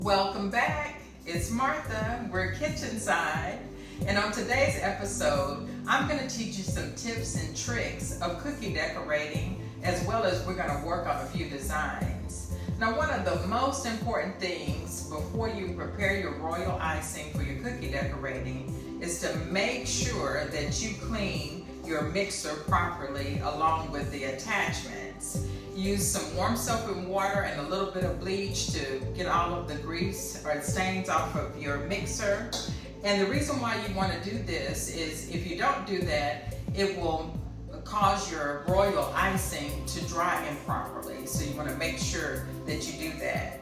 Welcome back. It's Martha. We're kitchen side. And on today's episode, I'm going to teach you some tips and tricks of cookie decorating, as well as we're going to work on a few designs. Now, one of the most important things before you prepare your royal icing for your cookie decorating is to make sure that you clean your mixer properly along with the attachments. Use some warm soap and water and a little bit of bleach to get all of the grease or stains off of your mixer. And the reason why you want to do this is if you don't do that, it will cause your royal icing to dry improperly. So you want to make sure that you do that.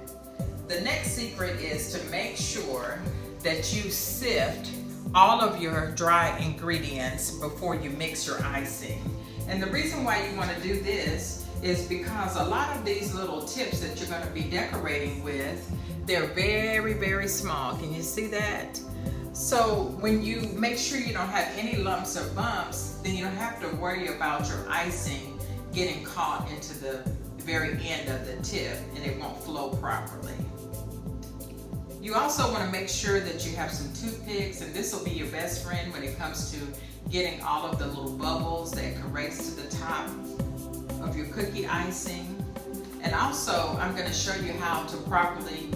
The next secret is to make sure that you sift all of your dry ingredients before you mix your icing. And the reason why you want to do this is because a lot of these little tips that you're going to be decorating with, they're very, very small. Can you see that? So when you make sure you don't have any lumps or bumps, then you don't have to worry about your icing getting caught into the very end of the tip and it won't flow properly. You also want to make sure that you have some toothpicks, and this will be your best friend when it comes to getting all of the little bubbles that can race to the top of your cookie icing. And also I'm going to show you how to properly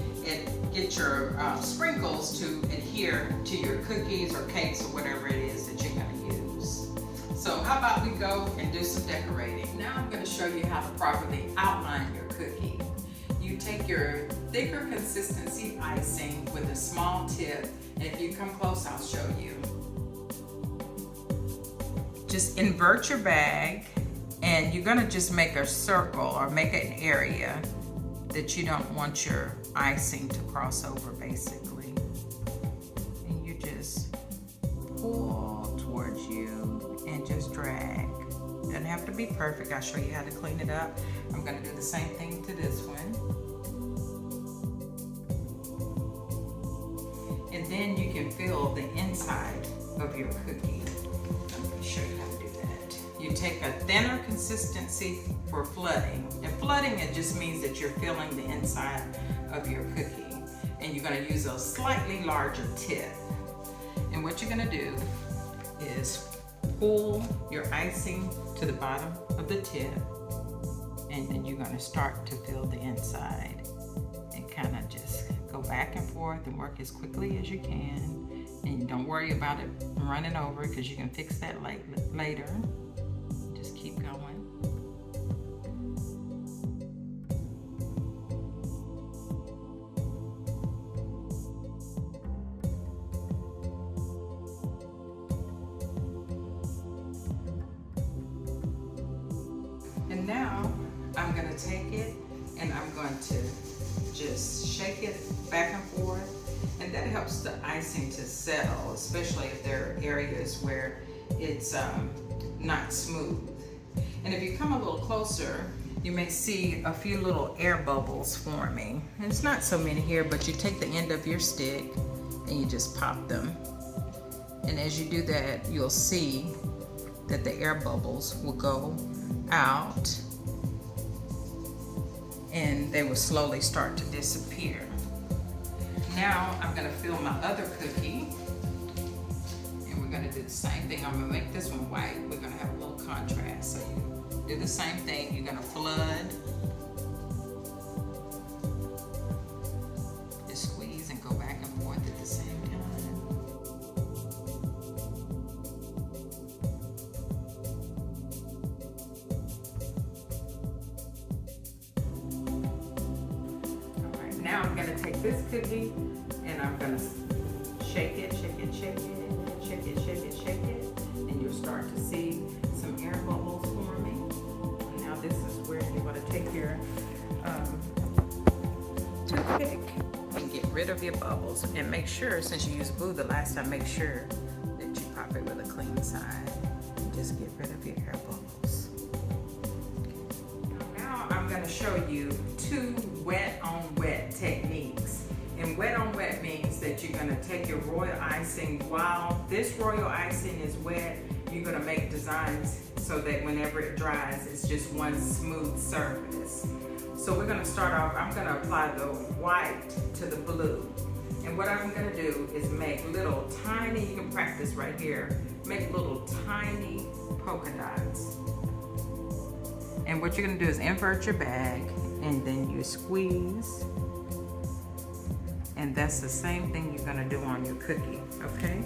get your sprinkles to adhere to your cookies or cakes or whatever it is that you're going to use. So how about we go and do some decorating. Now I'm going to show you how to properly outline your cookie. You take your thicker consistency icing with a small tip, and if you come close I'll show you. Just invert your bag, and you're gonna just make a circle or make an area that you don't want your icing to cross over, basically. And you just pull towards you and just drag. Doesn't have to be perfect. I'll show you how to clean it up. I'm gonna do the same thing to this one. And then you can fill the inside of your cookie. Let me show you how to do that. You take a thinner consistency for flooding. And flooding, it just means that you're filling the inside of your cookie. And you're going to use a slightly larger tip. And what you're going to do is pull your icing to the bottom of the tip. And then you're going to start to fill the inside. And kind of just go back and forth and work as quickly as you can. And don't worry about it running over, because you can fix that later. Just keep going. And now I'm going to take it and I'm going to just shake it back and forth, and that helps the icing to settle, especially if there are areas where it's not smooth. And if you come a little closer, you may see a few little air bubbles forming. And it's not so many here, but you take the end of your stick and you just pop them. And as you do that, you'll see that the air bubbles will go out and they will slowly start to disappear. Now I'm gonna fill my other cookie, and we're gonna do the same thing. I'm gonna make this one white. We're gonna have a little contrast. So you do the same thing. You're gonna flood, just squeeze and go back and forth at the same time. Now I'm going to take this cookie and I'm going to shake it, shake it, shake it, shake it, shake it, shake it, and you'll start to see some air bubbles forming. Now this is where you want to take your toothpick and get rid of your bubbles, and make sure, since you used glue the last time, make sure that you pop it with a clean side and just get rid of your air bubbles. Now I'm going to show you two wet on wet techniques. And wet on wet means that you're going to take your royal icing while this royal icing is wet. You're going to make designs so that whenever it dries, it's just one smooth surface. So we're gonna start off, I'm gonna apply the white to the blue. And what I'm gonna do is make little tiny, you can practice right here, make little tiny polka dots. And what you're gonna do is invert your bag and then you squeeze. And that's the same thing you're gonna do on your cookie, okay?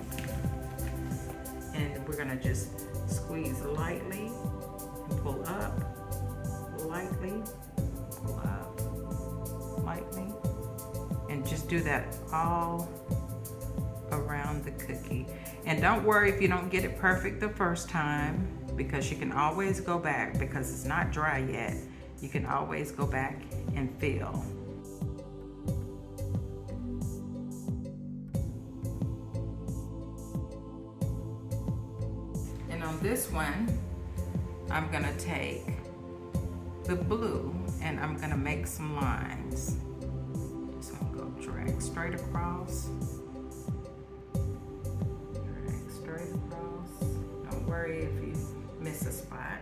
And we're gonna just squeeze lightly and pull up, lightly, pull up, lightly. And just do that all around the cookie. And don't worry if you don't get it perfect the first time, because you can always go back, because it's not dry yet. You can always go back and fill. And on this one, I'm gonna take the blue and I'm gonna make some lines. Just gonna go drag straight across. Drag straight across. Don't worry if you miss a spot.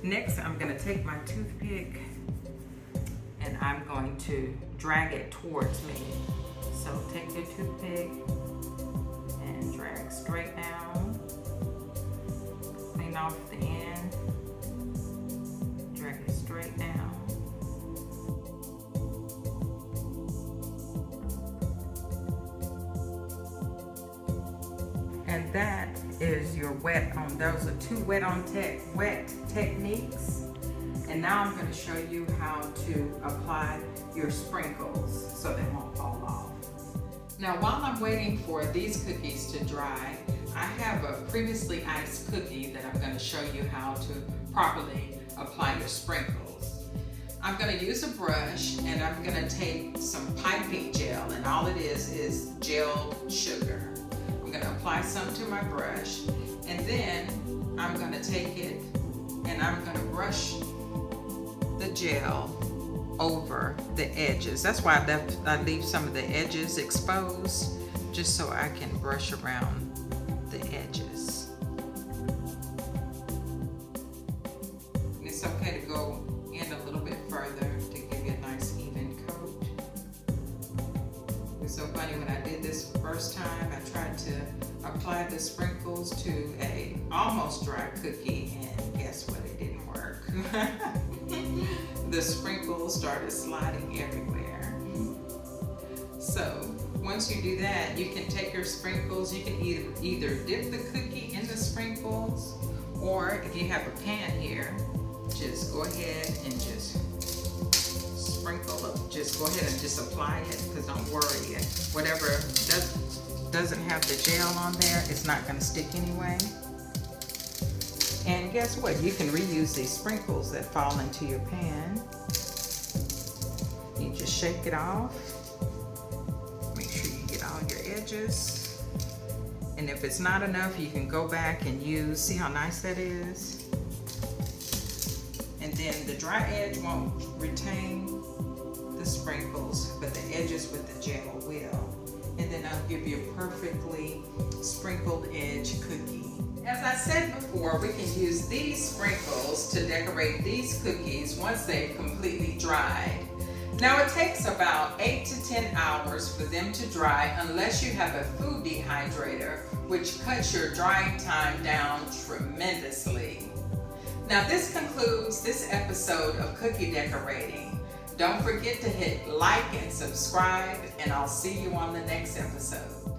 Next, I'm gonna take my toothpick and I'm going to drag it towards me. So take your toothpick and drag straight down. Clean off the end. Drag it straight down. And that is your wet on. Those are two wet techniques. And now I'm going to show you how to apply your sprinkles so they won't fall off. Now while I'm waiting for these cookies to dry, I have a previously iced cookie that I'm going to show you how to properly apply your sprinkles. I'm going to use a brush and I'm going to take some piping gel, and all it is gel sugar. I'm going to apply some to my brush, and then I'm going to take it and I'm going to brush the gel over the edges. That's why I leave some of the edges exposed, just so I can brush around the edges. And it's okay to go in a little bit further to give you a nice even coat. It's so funny, when I did this first time, I tried to apply the sprinkles to a almost dry cookie, and guess what? It didn't work. The sprinkles started sliding everywhere. So once you do that, you can take your sprinkles, you can either dip the cookie in the sprinkles, or if you have a pan here, just go ahead and just sprinkle up. Just go ahead and just apply it, because don't worry, whatever doesn't have the gel on there, it's not going to stick anyway. And guess what? You can reuse these sprinkles that fall into your pan. You just shake it off. Make sure you get all your edges. And if it's not enough, you can go back and use, see how nice that is? And then the dry edge won't retain the sprinkles, but the edges with the gel will. And then I'll give you a perfectly sprinkled edge cookie. As I said before, we can use these sprinkles to decorate these cookies once they've completely dried. Now it takes about 8 to 10 hours for them to dry, unless you have a food dehydrator, which cuts your drying time down tremendously. Now this concludes this episode of cookie decorating. Don't forget to hit like and subscribe, and I'll see you on the next episode.